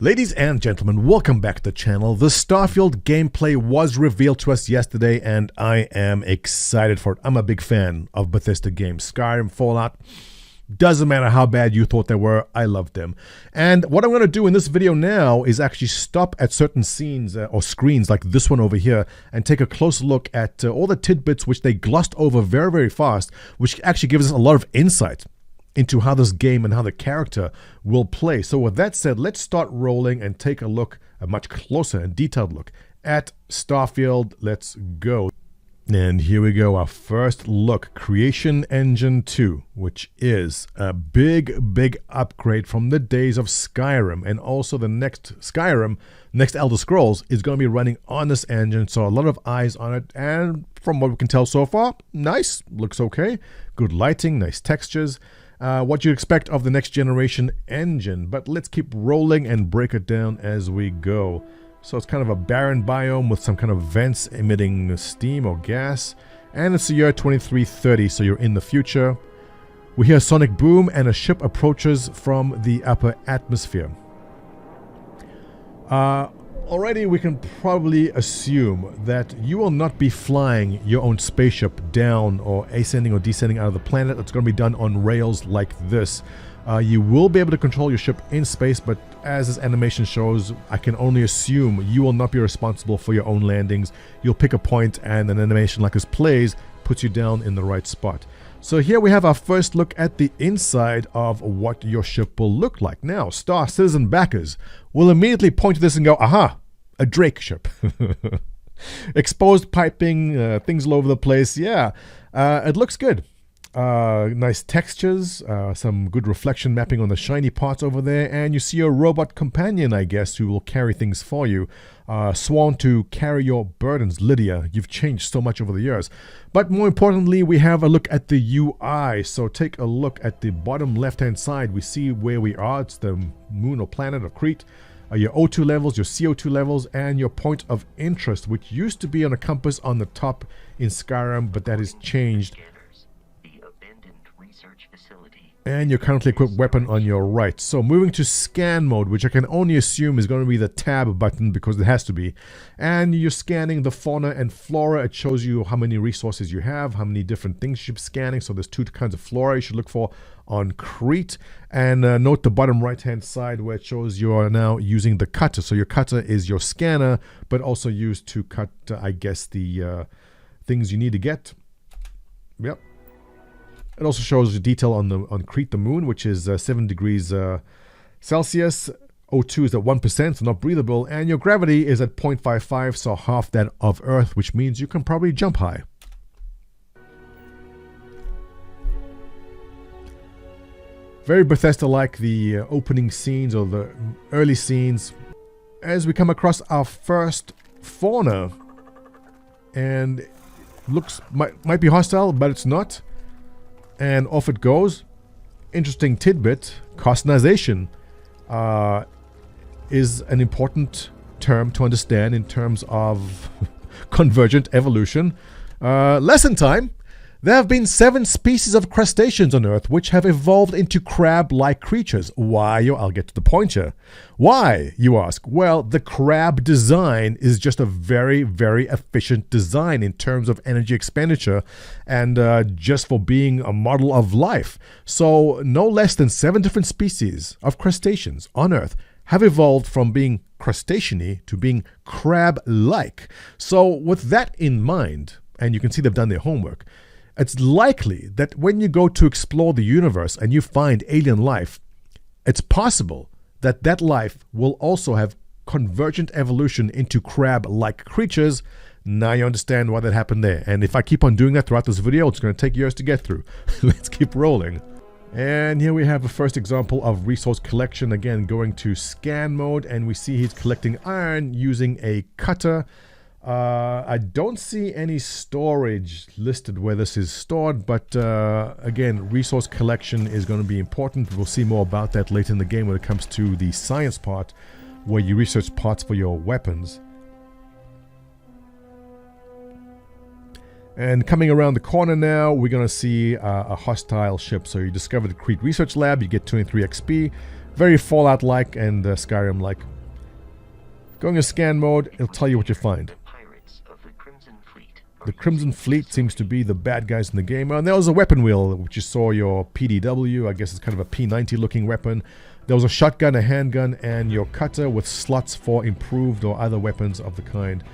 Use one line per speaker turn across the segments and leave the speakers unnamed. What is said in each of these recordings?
Ladies and gentlemen, welcome back to the channel. The Starfield gameplay was revealed to us yesterday and I am excited for it. I'm a big fan of Bethesda games. Skyrim, Fallout, doesn't matter how bad you thought they were, I loved them. And what I'm going to do in this video now is actually stop at certain scenes or screens like this one over here and take a close look at all the tidbits which they glossed over very, very fast, which actually gives us a lot of insight into how this game and how the character will play. So with that said, let's start rolling and take a look, a much closer and detailed look at Starfield. Let's go. And here we go, our first look, Creation Engine 2, which is a big upgrade from the days of Skyrim. And also the next Skyrim, next Elder Scrolls, is going to be running on this engine. So a lot of eyes on it. And from what we can tell so far, nice, looks okay. Good lighting, nice textures. What you expect of the next generation engine. But let's keep rolling and break it down as we go. So it's kind of a barren biome with some kind of vents emitting steam or gas. And it's the year 2330, so you're in the future. We hear a sonic boom and a ship approaches from the upper atmosphere. Already we can probably assume that you will not be flying your own spaceship down or ascending or descending out of the planet. It's going to be done on rails like this. You will be able to control your ship in space, but as this animation shows, I can only assume you will not be responsible for your own landings. You'll pick a point and an animation like this plays, puts you down in the right spot. So here we have our first look at the inside of what your ship will look like. Now, Star Citizen backers will immediately point to this and go, aha, a Drake ship. Exposed piping, things all over the place. Yeah, it looks good. Nice textures, some good reflection mapping on the shiny parts over there, and you see a robot companion, I guess, who will carry things for you. Sworn to carry your burdens. Lydia, you've changed so much over the years. But more importantly, we have a look at the UI. So take a look at the bottom left-hand side. We see where we are. It's the moon or planet of Crete. Your O2 levels, your CO2 levels, and your point of interest, which used to be on a compass on the top in Skyrim, but that is changed. And your currently equipped weapon on your right. So moving to scan mode, which I can only assume is going to be the tab button because it has to be. And you're scanning the fauna and flora. It shows you how many resources you have, how many different things you're scanning. So there's two kinds of flora you should look for on Crete. And note the bottom right hand side where it shows you are now using the cutter. So your cutter is your scanner, but also used to cut, I guess, the things you need to get. Yep. It also shows the detail on Crete, the moon, which is 7 degrees Celsius. O2 is at 1%, so not breathable. And your gravity is at 0.55, so half that of Earth, which means you can probably jump high. Very Bethesda-like, the opening scenes or the early scenes. As we come across our first fauna. And looks might be hostile, but it's not. And off it goes. Interesting tidbit, costinization is an important term to understand in terms of convergent evolution. Lesson time. There have been 7 species of crustaceans on Earth which have evolved into crab-like creatures. Why? I'll get to the point here. Why, you ask? Well, the crab design is just a very efficient design in terms of energy expenditure and just for being a model of life. So no less than 7 different species of crustaceans on Earth have evolved from being crustacean-y to being crab-like. So with that in mind, and you can see they've done their homework, it's likely that when you go to explore the universe and you find alien life, it's possible that that life will also have convergent evolution into crab-like creatures. Now you understand why that happened there. And if I keep on doing that throughout this video, it's going to take years to get through. Let's keep rolling. And here we have the first example of resource collection. Again, going to scan mode, and we see he's collecting iron using a cutter. I don't see any storage listed where this is stored, but again, resource collection is going to be important. We'll see more about that later in the game when it comes to the science part, where you research parts for your weapons. And coming around the corner now, we're going to see a hostile ship. So you discover the Crete Research Lab, you get 23 XP. Very Fallout-like and Skyrim-like. Going to scan mode, it'll tell you what you find. The Crimson Fleet seems to be the bad guys in the game. And there was a weapon wheel, which you saw your PDW. I guess it's kind of a P90 looking weapon. There was a shotgun, a handgun, and your cutter with slots for improved or other weapons of the kind.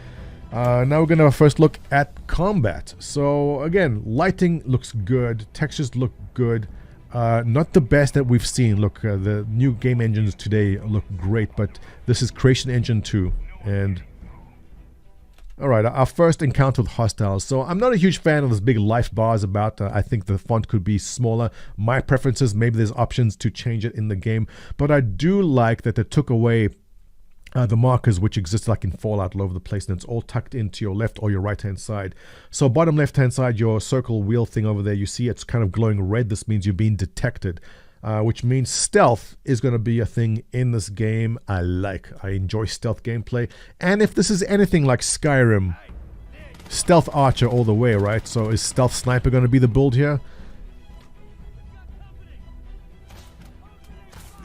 Now we're going to first look at combat. So again, lighting looks good. Textures look good. Not the best that we've seen. Look, the new game engines today look great, but this is Creation Engine 2. And alright, our first encounter with hostiles. So I'm not a huge fan of those big life bars about. I think the font could be smaller. My preferences, maybe there's options to change it in the game. But I do like that they took away the markers which exist like in Fallout all over the place, and it's all tucked into your left or your right hand side. So bottom left hand side, your circle wheel thing over there, you see it's kind of glowing red. This means you're being detected, which means stealth is going to be a thing in this game. I enjoy stealth gameplay, and if this is anything like Skyrim, stealth archer all the way, right? So is stealth sniper going to be the build here?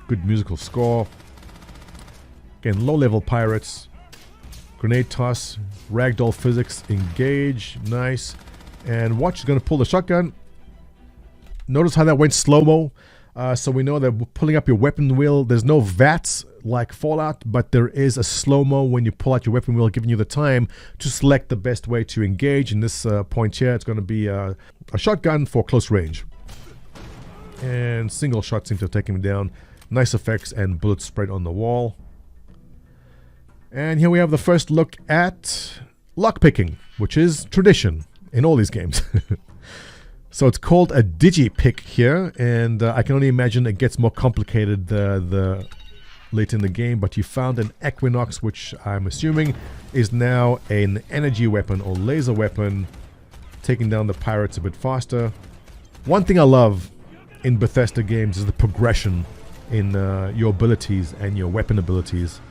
Good musical score. Again, low-level pirates, grenade toss, ragdoll physics, engage, nice. And watch is going to pull the shotgun. Notice how that went slow-mo. So we know that pulling up your weapon wheel, there's no VATS like Fallout, but there is a slow-mo when you pull out your weapon wheel, giving you the time to select the best way to engage. In this point here, it's going to be a shotgun for close range. And single shot seems to have taken him down. Nice effects and bullets spread on the wall. And here we have the first look at lockpicking, which is tradition in all these games. So it's called a digi-pick here, and I can only imagine it gets more complicated the later in the game, but you found an Equinox, which I'm assuming is now an energy weapon or laser weapon, taking down the pirates a bit faster. One thing I love in Bethesda games is the progression in your abilities and your weapon abilities.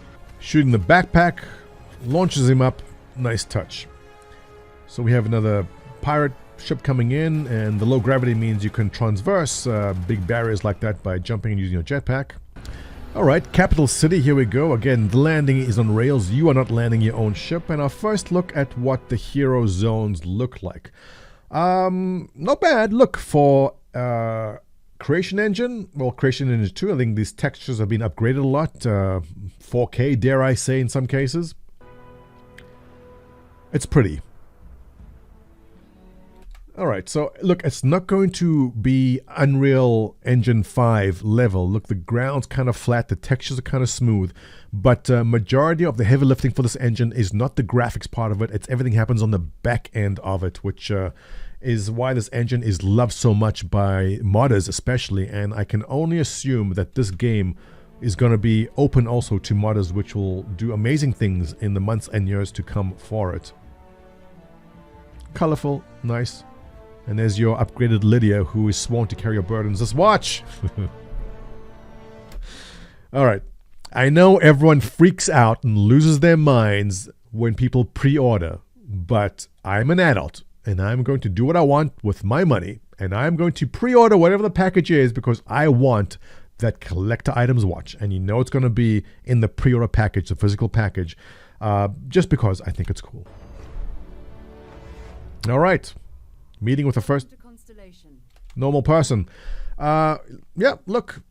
Shooting the backpack, launches him up, nice touch. So we have another pirate ship coming in, and the low gravity means you can transverse big barriers like that by jumping and using your jetpack. Alright, Capital City, here we go. Again, the landing is on rails. You are not landing your own ship. And our first look at what the hero zones look like. Not bad. Look, for Creation Engine, well, Creation Engine 2, I think these textures have been upgraded a lot. 4K, dare I say, in some cases. It's pretty. Alright, so look, it's not going to be Unreal Engine 5 level. Look, the ground's kind of flat, the textures are kind of smooth, but majority of the heavy lifting for this engine is not the graphics part of it. It's everything happens on the back end of it, which is why this engine is loved so much by modders especially, and I can only assume that this game is going to be open also to modders, which will do amazing things in the months and years to come for it. Colorful, nice. And there's your upgraded Lydia, who is sworn to carry your burdens. Just watch! Alright. I know everyone freaks out and loses their minds when people pre-order, but I'm an adult, and I'm going to do what I want with my money, and I'm going to pre-order whatever the package is because I want that collector items watch. And you know it's going to be in the pre-order package, the physical package, just because I think it's cool. Alright. Meeting with the first normal person. Yeah, look.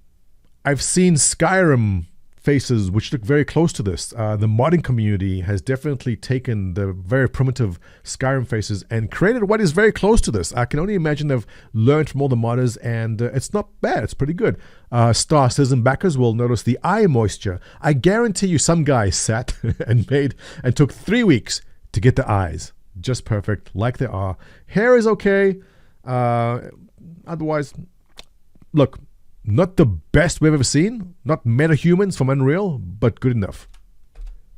I've seen Skyrim faces which look very close to this. The modding community has definitely taken the very primitive Skyrim faces and created what is very close to this. I can only imagine they've learned from all the modders, and it's not bad. It's pretty good. Star Citizen backers will notice the eye moisture. I guarantee you some guy sat and took 3 weeks to get the eyes just perfect, like they are. Hair is okay. Otherwise, look, not the best we've ever seen. Not metahumans from Unreal, but good enough.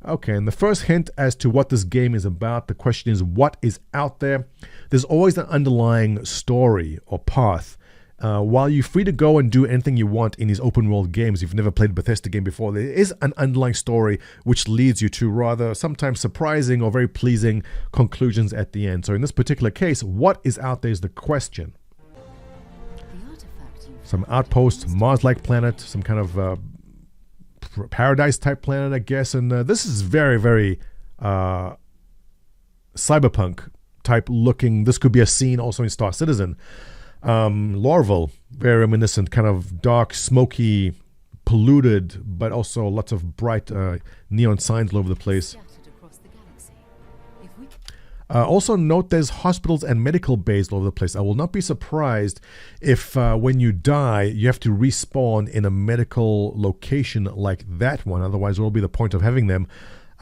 Okay, and the first hint as to what this game is about, the question is, what is out there? There's always an underlying story or path. While you're free to go and do anything you want in these open world games, if you've never played a Bethesda game before, there is an underlying story which leads you to rather sometimes surprising or very pleasing conclusions at the end. So in this particular case, what is out there is the question. Some outpost, Mars-like planet, some kind of paradise type planet, I guess. And this is very, very cyberpunk type looking. This could be a scene also in Star Citizen. Lorville, very reminiscent, kind of dark, smoky, polluted, but also lots of bright neon signs all over the place. Also note there's hospitals and medical bays all over the place. I will not be surprised if when you die, you have to respawn in a medical location like that one. Otherwise, what will be the point of having them?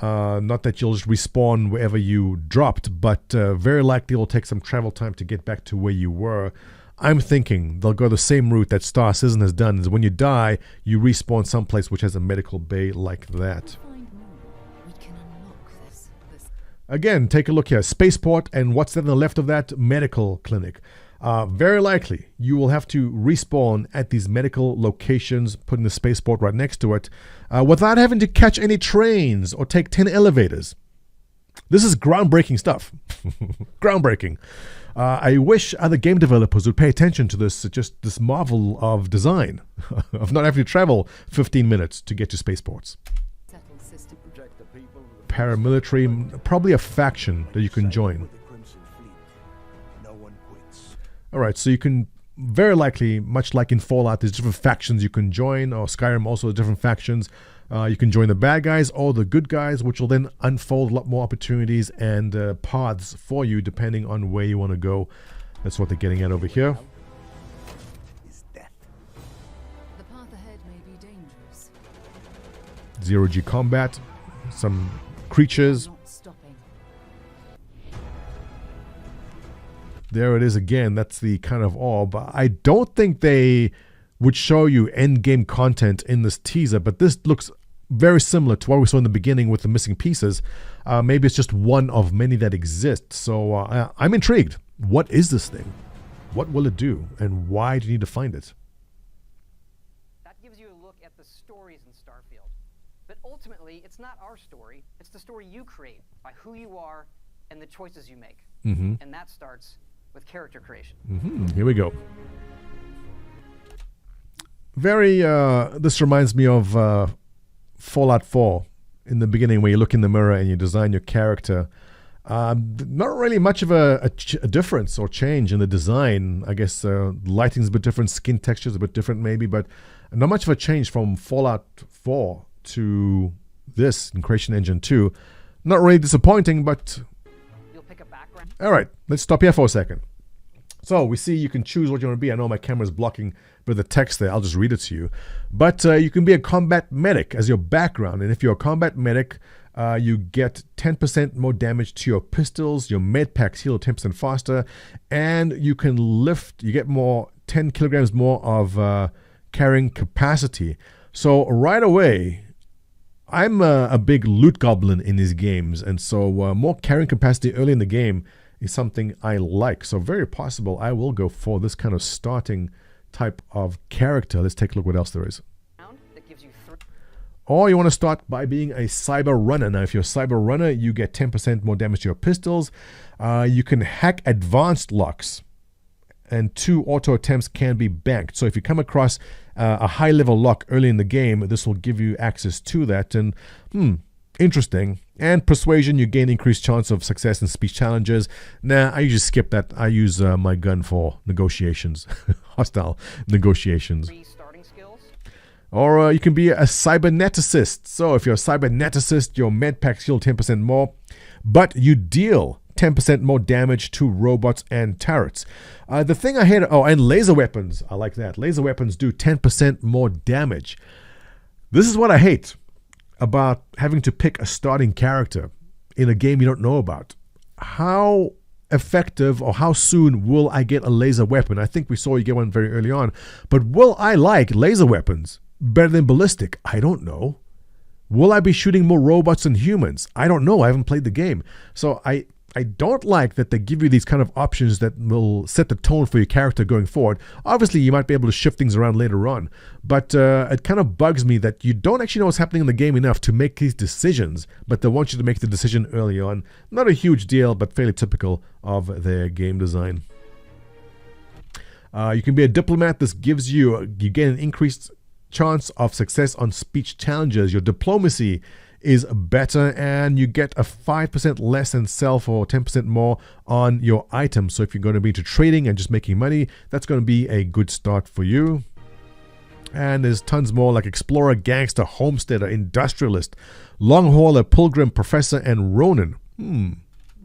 Not that you'll just respawn wherever you dropped, but very likely it will take some travel time to get back to where you were. I'm thinking they'll go the same route that Star Citizen has done, is when you die, you respawn someplace which has a medical bay like that. Again, take a look here. Spaceport, and what's that on the left of that? Medical clinic. Very likely, you will have to respawn at these medical locations, putting the spaceport right next to it, without having to catch any trains or take 10 elevators. This is groundbreaking stuff. Groundbreaking. I wish other game developers would pay attention to this marvel of design, of not having to travel 15 minutes to get to spaceports. Paramilitary, probably a faction that you can join. Alright, so you can very likely, much like in Fallout, there's different factions you can join, or Skyrim also different factions. You can join the bad guys or the good guys, which will then unfold a lot more opportunities and paths for you depending on where you want to go. That's what they're getting at over here.
The path ahead may be dangerous.
Zero-G combat, some creatures. There it is again. That's the kind of orb. I don't think they would show you end-game content in this teaser, but this looks very similar to what we saw in the beginning with the missing pieces. Maybe it's just one of many that exist. So I'm intrigued. What is this thing? What will it do? And why do you need to find it?
That gives you a look at the stories in Starfield. But ultimately, it's not our story. It's the story you create by who you are and the choices you make.
Mm-hmm.
And that starts with character creation.
Mm-hmm. Here we go. Very, this reminds me of Fallout 4 in the beginning, where you look in the mirror and you design your character. Not really much of a difference or change in the design. I guess lighting's a bit different, skin texture's a bit different maybe, but not much of a change from Fallout 4 to this in Creation Engine 2. Not really disappointing, but...
You'll pick a background.
Alright, let's stop here for a second. So we see you can choose what you want to be. I know my camera's blocking with the text there. I'll just read it to you. But you can be a combat medic as your background. And if you're a combat medic, you get 10% more damage to your pistols. Your med packs heal 10% faster. And you can lift, you get 10 kilograms more of carrying capacity. So right away, I'm a big loot goblin in these games. And so more carrying capacity early in the game is something I like. So very possible I will go for this kind of starting type of character. Let's take a look what else there is. Or you want to start by being a cyber runner. Now if you're a cyber runner, you get 10% more damage to your pistols. You can hack advanced locks, and 2 auto attempts can be banked. So if you come across a high level lock early in the game, this will give you access to that. And interesting. And persuasion, you gain increased chance of success in speech challenges. Nah, I usually skip that. I use my gun for negotiations, hostile negotiations. Or you can be a cyberneticist. So if you're a cyberneticist, your med packs heal 10% more, but you deal 10% more damage to robots and turrets. The thing I hate, and laser weapons. I like that. Laser weapons do 10% more damage. This is what I hate about having to pick a starting character in a game you don't know about. How effective or how soon will I get a laser weapon? I think we saw you get one very early on. But will I like laser weapons better than ballistic? I don't know. Will I be shooting more robots than humans? I don't know. I haven't played the game. So I don't like that they give you these kind of options that will set the tone for your character going forward. Obviously, you might be able to shift things around later on, but it kind of bugs me that you don't actually know what's happening in the game enough to make these decisions, but they want you to make the decision early on. Not a huge deal, but fairly typical of their game design. You can be a diplomat. This gives you gain an increased chance of success on speech challenges. Your diplomacy is better, and you get a 5% less than sell for 10% more on your items. So if you're going to be into trading and just making money, that's going to be a good start for you. And there's tons more like explorer, gangster, homesteader, industrialist, long hauler, pilgrim, professor, and Ronin.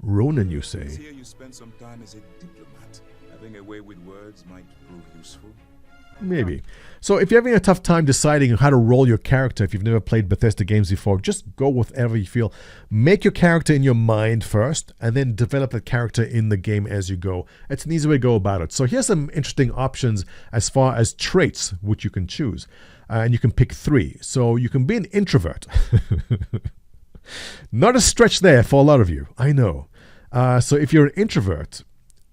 Ronin, you say?
Here you spend some time as a diplomat. Having a way with words might prove useful.
Maybe. So if you're having a tough time deciding how to roll your character, if you've never played Bethesda games before, just go with whatever you feel. Make your character in your mind first, and then develop the character in the game as you go. It's an easy way to go about it. So here's some interesting options as far as traits, which you can choose. And you can pick 3. So you can be an introvert. Not a stretch there for a lot of you, I know. So if you're an introvert,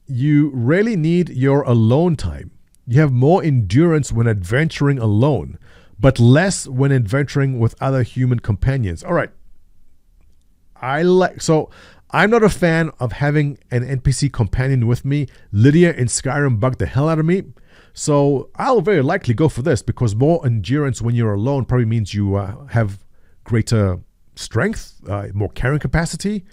you really need your alone time. You have more endurance when adventuring alone, but less when adventuring with other human companions. All right. So I'm not a fan of having an NPC companion with me. Lydia in Skyrim bugged the hell out of me. So I'll very likely go for this, because more endurance when you're alone probably means you have greater strength, more carrying capacity.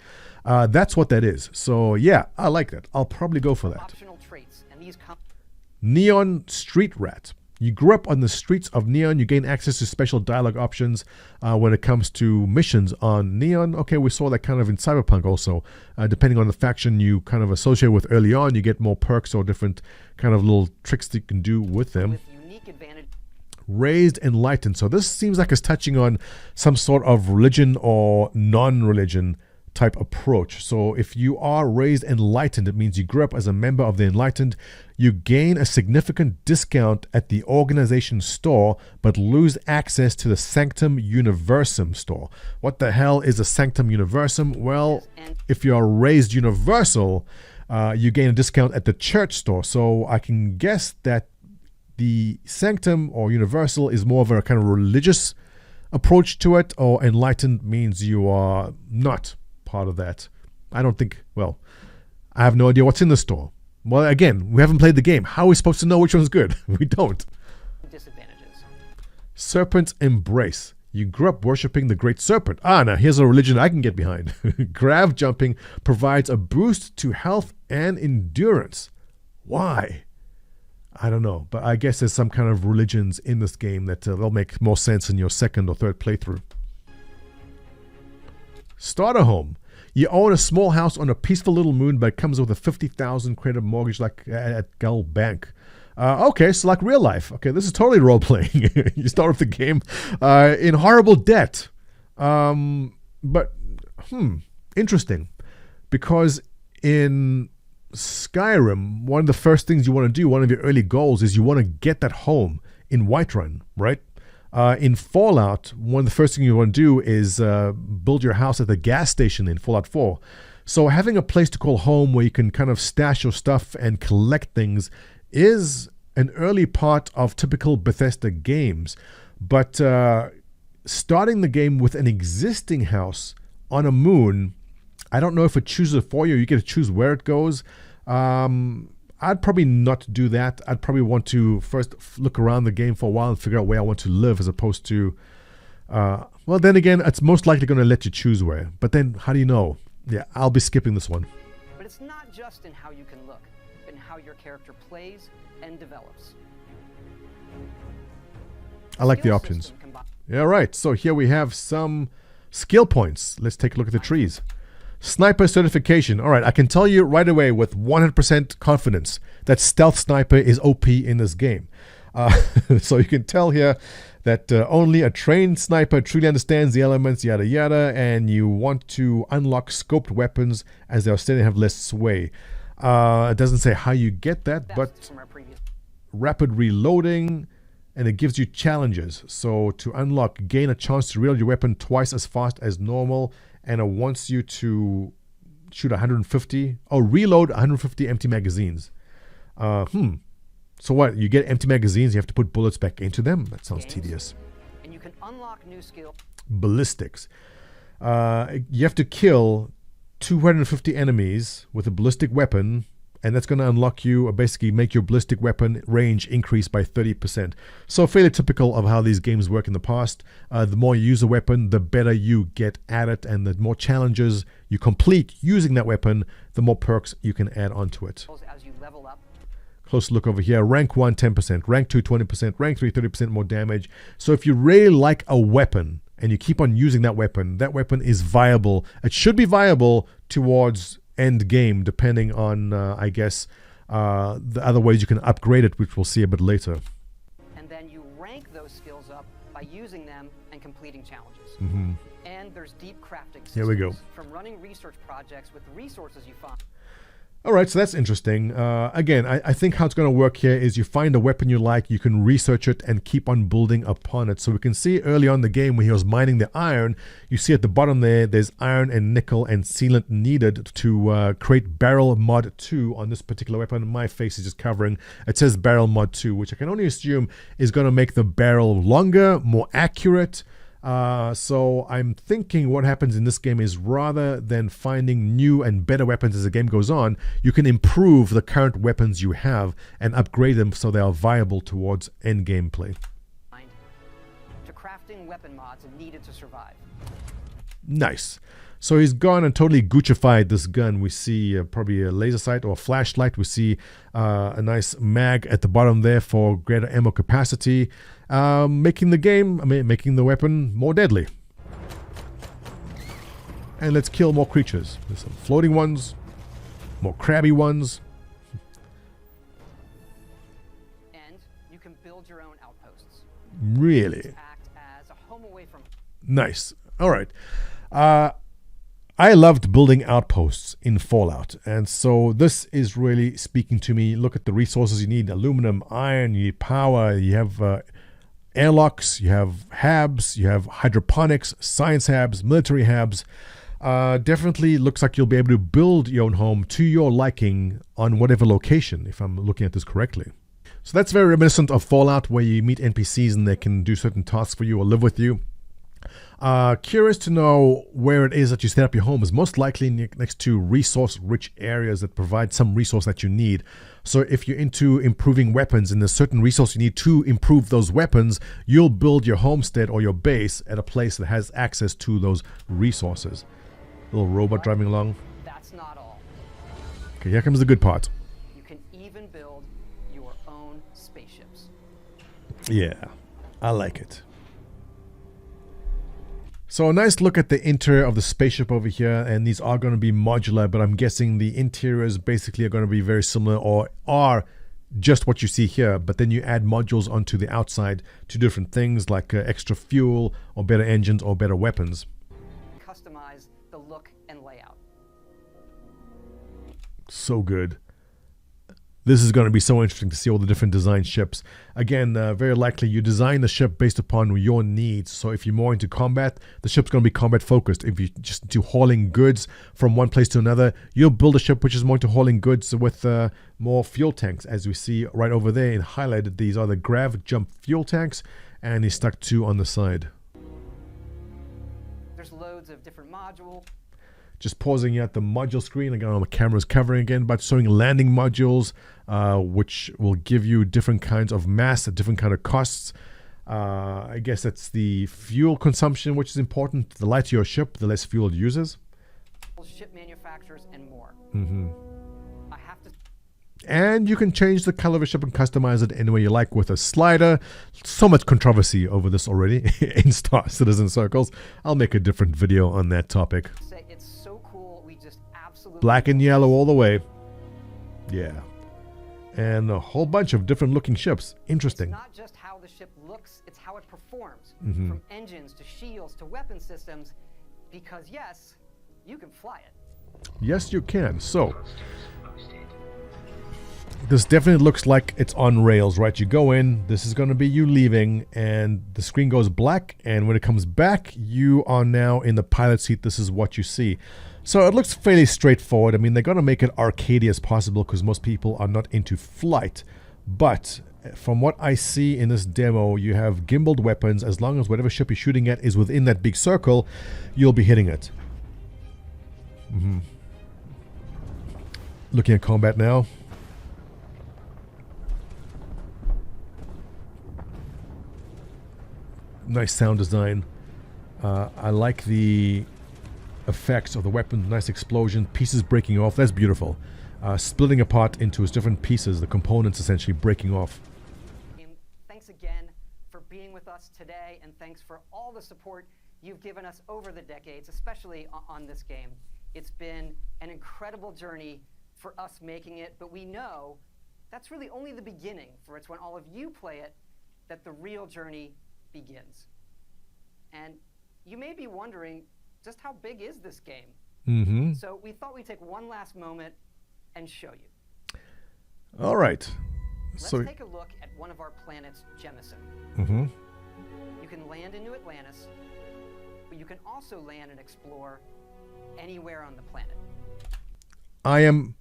That's what that is. So yeah, I like that. I'll probably go for that.
Optional traits, and these come.
Neon Street Rat. You grew up on the streets of Neon. You gain access to special dialogue options when it comes to missions on Neon. Okay, we saw that kind of in Cyberpunk also. Depending on the faction you kind of associate with early on, you get more perks or different kind of little tricks that you can do with them.
With unique advantage.
Raised Enlightened. So this seems like it's touching on some sort of religion or non-religion type approach. So if you are raised enlightened, it means you grew up as a member of the Enlightened. You gain a significant discount at the organization store, but lose access to the Sanctum Universum store. What the hell is a Sanctum Universum? Well, if you are raised universal, you gain a discount at the church store. So I can guess that the Sanctum or Universal is more of a kind of religious approach to it, or enlightened means you are not part of that. I don't think, well, I have no idea what's in the store. Well, again, we haven't played the game. How are we supposed to know which one's good? We don't.
Disadvantages.
Serpent Embrace. You grew up worshipping the Great Serpent. Now here's a religion I can get behind. Grav jumping provides a boost to health and endurance. Why? I don't know, but I guess there's some kind of religions in this game that they'll make more sense in your second or third playthrough. Starter home. You own a small house on a peaceful little moon, but it comes with a 50,000 credit mortgage like at Gull Bank. Okay, so like real life. Okay, this is totally role-playing. You start with the game in horrible debt. But, interesting. Because in Skyrim, one of the first things you want to do, one of your early goals, is you want to get that home in Whiterun, right? In Fallout, one of the first things you want to do is build your house at the gas station in Fallout 4. So having a place to call home where you can kind of stash your stuff and collect things is an early part of typical Bethesda games. But starting the game with an existing house on a moon, I don't know if it chooses it for you. You get to choose where it goes. I'd probably not do that. I'd probably want to first look around the game for a while and figure out where I want to live, as opposed to, well, then again, it's most likely going to let you choose where. But then, how do you know? Yeah, I'll be skipping this one.
But it's not just in how you can look, but in how your character plays and develops.
I like the options. Yeah, right. So here we have some skill points. Let's take a look at the trees. Sniper certification. All right, I can tell you right away with 100% confidence that stealth sniper is OP in this game. So you can tell here that only a trained sniper truly understands the elements, yada yada, and you want to unlock scoped weapons as they are said to have less sway. It doesn't say how you get that, but rapid reloading, and it gives you challenges. So to unlock, gain a chance to reload your weapon twice as fast as normal, and it wants you to shoot 150, reload 150 empty magazines. So what, you get empty magazines, you have to put bullets back into them? That sounds tedious.
And you can unlock new skills.
Ballistics. You have to kill 250 enemies with a ballistic weapon and that's going to unlock you, or basically make your ballistic weapon range increase by 30%. So fairly typical of how these games work in the past. The more you use a weapon, the better you get at it, and the more challenges you complete using that weapon, the more perks you can add onto it.
As you level up.
Close look over here. Rank 1, 10%. Rank 2, 20%. Rank 3, 30% more damage. So if you really like a weapon, and you keep on using that weapon is viable. It should be viable towards end game, depending on, I guess, the other ways you can upgrade it, which we'll see a bit later.
And then you rank those skills up by using them and completing challenges. And there's deep crafting systems.
Here we go.
From running research projects with the resources you find.
All right, so that's interesting. Again, I think how it's going to work here is you find a weapon you like, you can research it and keep on building upon it. So we can see early on in the game when he was mining the iron, you see at the bottom there's iron and nickel and sealant needed to create barrel mod 2 on this particular weapon. My face is just covering. It says barrel mod 2, which I can only assume is going to make the barrel longer, more accurate. So I'm thinking what happens in this game is rather than finding new and better weapons as the game goes on, you can improve the current weapons you have and upgrade them so they are viable towards end gameplay.
To crafting weapon mods needed to survive.
Nice. So he's gone and totally Guccified this gun. We see probably a laser sight or a flashlight. We see a nice mag at the bottom there for greater ammo capacity, making the weapon more deadly. And let's kill more creatures. There's some floating ones, more crabby ones.
And you can build your own outposts.
Really?
Act as a home away from.
Nice. All right. I loved building outposts in Fallout, and so this is really speaking to me. Look at the resources you need: aluminum, iron, you need power, you have airlocks, you have habs, you have hydroponics, science habs, military habs. Definitely looks like you'll be able to build your own home to your liking on whatever location, if I'm looking at this correctly. So that's very reminiscent of Fallout, where you meet NPCs and they can do certain tasks for you or live with you. Curious to know where it is that you set up your home. Is most likely next to resource-rich areas that provide some resource that you need. So if you're into improving weapons and there's certain resource you need to improve those weapons, you'll build your homestead or your base at a place that has access to those resources. Little robot driving along.
That's not all.
Okay, here comes the good part.
You can even build your own spaceships.
Yeah, I like it. So a nice look at the interior of the spaceship over here, and these are going to be modular, but I'm guessing the interiors basically are going to be very similar or are just what you see here, but then you add modules onto the outside to different things like extra fuel or better engines or better weapons.
Customize the look and layout.
So good. This is going to be so interesting to see all the different design ships. Again, very likely you design the ship based upon your needs. So if you're more into combat, the ship's going to be combat focused. If you're just into hauling goods from one place to another, you'll build a ship which is more into hauling goods with more fuel tanks. As we see right over there and highlighted, these are the grav jump fuel tanks, and he stuck 2 on the side.
There's loads of different modules.
Just pausing at the module screen. Again, my camera's covering again, but showing landing modules, which will give you different kinds of mass at different kind of costs. I guess that's the fuel consumption, which is important. The lighter your ship, the less fuel it uses.
Ship manufacturers and more. I have to.
And you can change the color of a ship and customize it any way you like with a slider. So much controversy over this already in Star Citizen circles. I'll make a different video on that topic.
It's so cool. We just absolutely.
Black and yellow all the way. Yeah. And a whole bunch of different looking ships. Interesting.
It's not just how the ship looks, it's how it performs. From engines to shields to weapon systems. Because yes, you can fly it.
Yes, you can. So, this definitely looks like it's on rails, right? You go in, this is going to be you leaving, and the screen goes black, and when it comes back, you are now in the pilot seat. This is what you see. So it looks fairly straightforward. I mean, they're going to make it arcadey as possible because most people are not into flight. But from what I see in this demo, you have gimbaled weapons. As long as whatever ship you're shooting at is within that big circle, you'll be hitting it. Looking at combat now. Nice sound design. I like the effects of the weapon. Nice explosion. Pieces breaking off. That's beautiful. Splitting apart into its different pieces. The components essentially breaking off.
Thanks again for being with us today, and thanks for all the support you've given us over the decades, especially on this game. It's been an incredible journey for us making it, but we know that's really only the beginning, for it's when all of you play it that the real journey begins. And you may be wondering, just how big is this game?
Mm-hmm.
So we thought we'd take one last moment and show you.
All right.
Let's
So,
take a look at one of our planets, Jemison.
mm-hmm.
You can land in New Atlantis, but you can also land and explore anywhere on the planet.
I am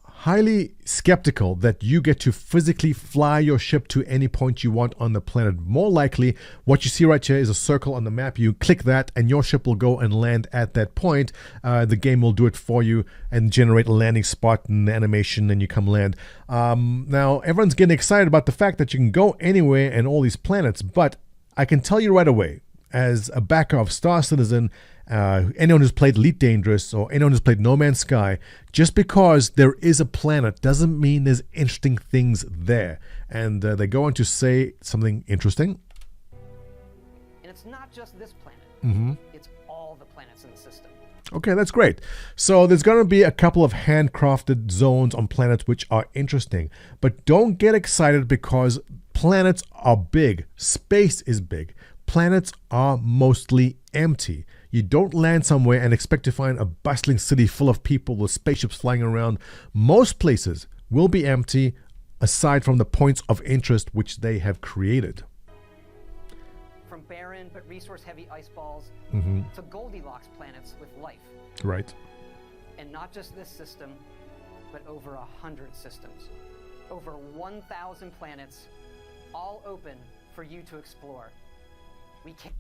highly skeptical that you get to physically fly your ship to any point you want on the planet. More likely, what you see right here is a circle on the map. You click that and your ship will go and land at that point. The game will do it for you and generate a landing spot and animation, and you come land. Now, everyone's getting excited about the fact that you can go anywhere and all these planets, but I can tell you right away, as a backer of Star Citizen, anyone who's played Elite Dangerous or anyone who's played No Man's Sky, just because there is a planet doesn't mean there's interesting things there. And they go on to say something interesting.
And it's not just this planet.
Mm-hmm.
It's all the planets in the system.
Okay, that's great. So there's going to be a couple of handcrafted zones on planets which are interesting. But don't get excited because planets are big. Space is big. Planets are mostly empty. You don't land somewhere and expect to find a bustling city full of people with spaceships flying around. Most places will be empty aside from the points of interest which they have created.
From barren but resource-heavy ice balls
Mm-hmm.
to Goldilocks planets with life.
Right.
And not just this system, but over 100 systems. Over 1,000 planets, all open for you to explore. We can't...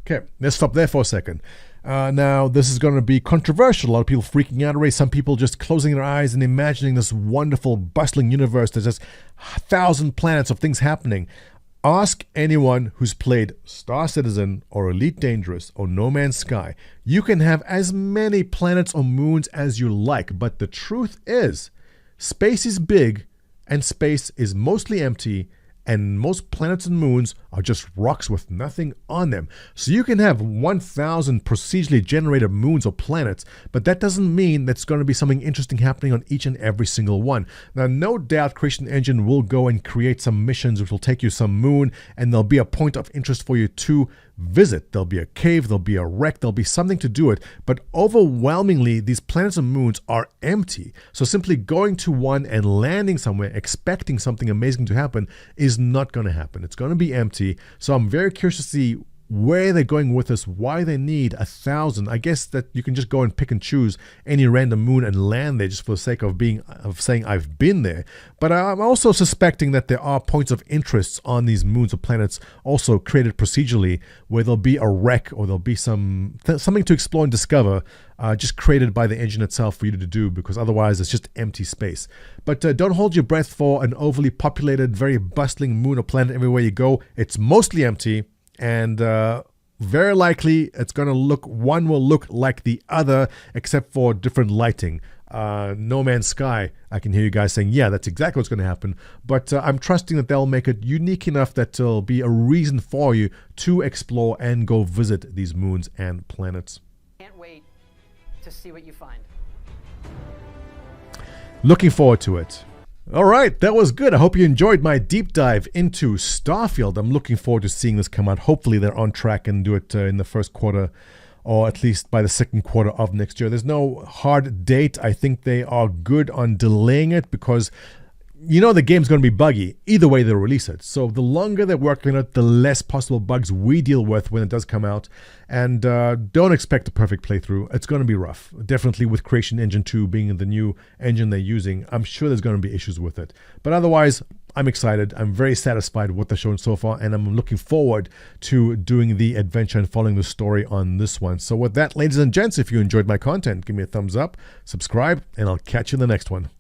Okay, let's stop there for a second. Now, this is going to be controversial. A lot of people freaking out already. Some people just closing their eyes and imagining this wonderful, bustling universe. There's just 1,000 planets of things happening. Ask anyone who's played Star Citizen or Elite Dangerous or No Man's Sky. You can have as many planets or moons as you like, but the truth is, space is big and space is mostly empty, and most planets and moons are just rocks with nothing on them. So you can have 1,000 procedurally generated moons or planets, but that doesn't mean that's going to be something interesting happening on each and every single one. Now, no doubt Creation Engine will go and create some missions which will take you some moon, and there'll be a point of interest for you to visit. There'll be a cave, there'll be a wreck, there'll be something to do it, but overwhelmingly these planets and moons are empty. So simply going to one and landing somewhere expecting something amazing to happen is not going to happen. It's going to be empty. So I'm very curious to see where they're going with this, why they need 1,000. I guess that you can just go and pick and choose any random moon and land there just for the sake of saying I've been there. But I'm also suspecting that there are points of interest on these moons or planets also created procedurally, where there'll be a wreck or there'll be something to explore and discover, just created by the engine itself for you to do, because otherwise it's just empty space. But don't hold your breath for an overly populated, very bustling moon or planet everywhere you go. It's mostly empty. And very likely it's going to one will look like the other, except for different lighting. No Man's Sky, I can hear you guys saying, yeah, that's exactly what's going to happen. But I'm trusting that they'll make it unique enough that there'll be a reason for you to explore and go visit these moons and planets.
Can't wait to see what you find.
Looking forward to it. All right, that was good. I hope you enjoyed my deep dive into Starfield. I'm looking forward to seeing this come out. Hopefully they're on track and do it in the first quarter, or at least by the second quarter of next year. There's no hard date. I think they are good on delaying it because the game's going to be buggy. Either way they release it. So the longer they're working on it, the less possible bugs we deal with when it does come out. And don't expect a perfect playthrough. It's going to be rough. Definitely with Creation Engine 2 being the new engine they're using. I'm sure there's going to be issues with it. But otherwise, I'm excited. I'm very satisfied with what they've shown so far, and I'm looking forward to doing the adventure and following the story on this one. So with that, ladies and gents, if you enjoyed my content, give me a thumbs up, subscribe, and I'll catch you in the next one.